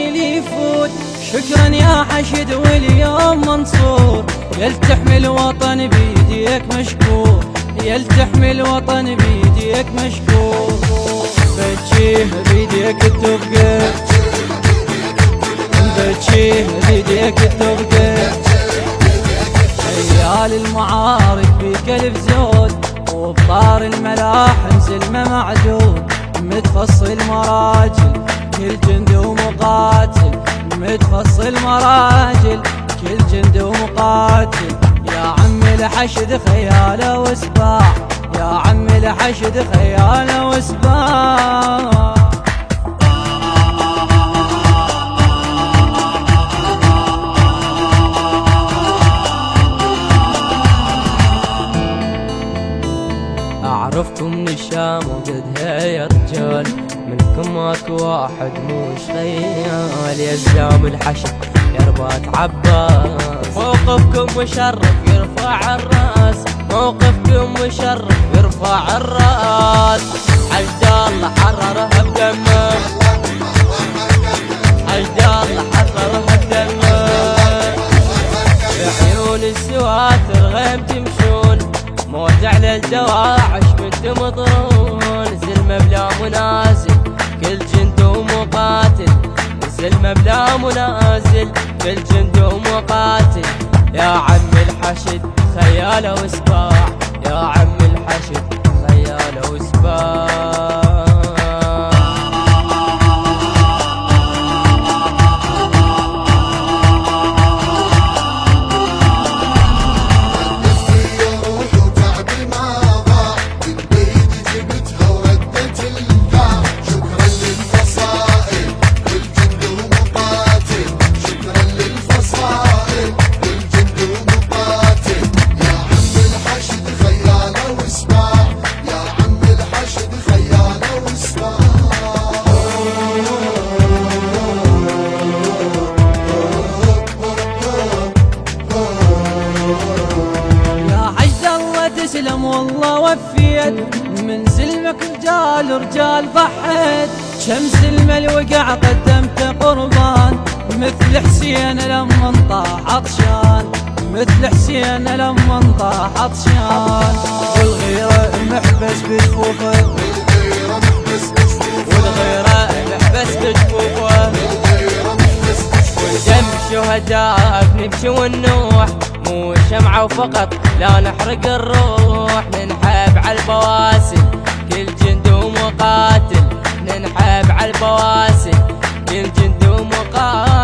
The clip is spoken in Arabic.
الليل يفوت. شكرا يا حشد واليوم منصور، يلتحمي الوطن بيديك مشكور، يلتحمي الوطن بيديك مشكور. بتشيه بيديك التوفيق، بتشيه بيديك التوفيق. عيال المعارك بيك الف زود، وبطار الملاحم سلمة معدود. متفصل مراجل كل جند ومقاتل، متفصل مراجل كل جند ومقاتل. يا عم الحشد خياله وسباع، يا عم الحشد خياله وسباع. عرفتوا من الشام وقدها يا رجال، منكم ماكو واحد موش خيال. يا زلام الحشد يا رباط عباس، موقفكم مشرف يرفع الراس، موقفكم مشرف يرفع الراس. حشد الله حررها بدمه، حشد الله حررها بدمه. بعيون السواتر غيم تمشون، موت على الدواعش وانتم مضرون. زلمة بلا منازل كل جند ومقاتل، زلمة بلا منازل كل جند ومقاتل. يا عم الحشد خياله وسباع، يا عم الحشد خياله وسباع. تسلم والله وفيت، من سلمك رجال رجال ضحيت. شمس المل وقع قدمت قربان، مثل حسين لما انطاح عطشان، مثل حسين لما انطاح عطشان. والغيرة محبس بجفوفه، والغيرة محبس بجفوفه. ودم شهداء بنبكي ونوح، مو شمعة وفقط لا نحرق الروح. ننحب على البواسل كل جند ومقاتل، ننحب على البواسل كل جند ومقاتل.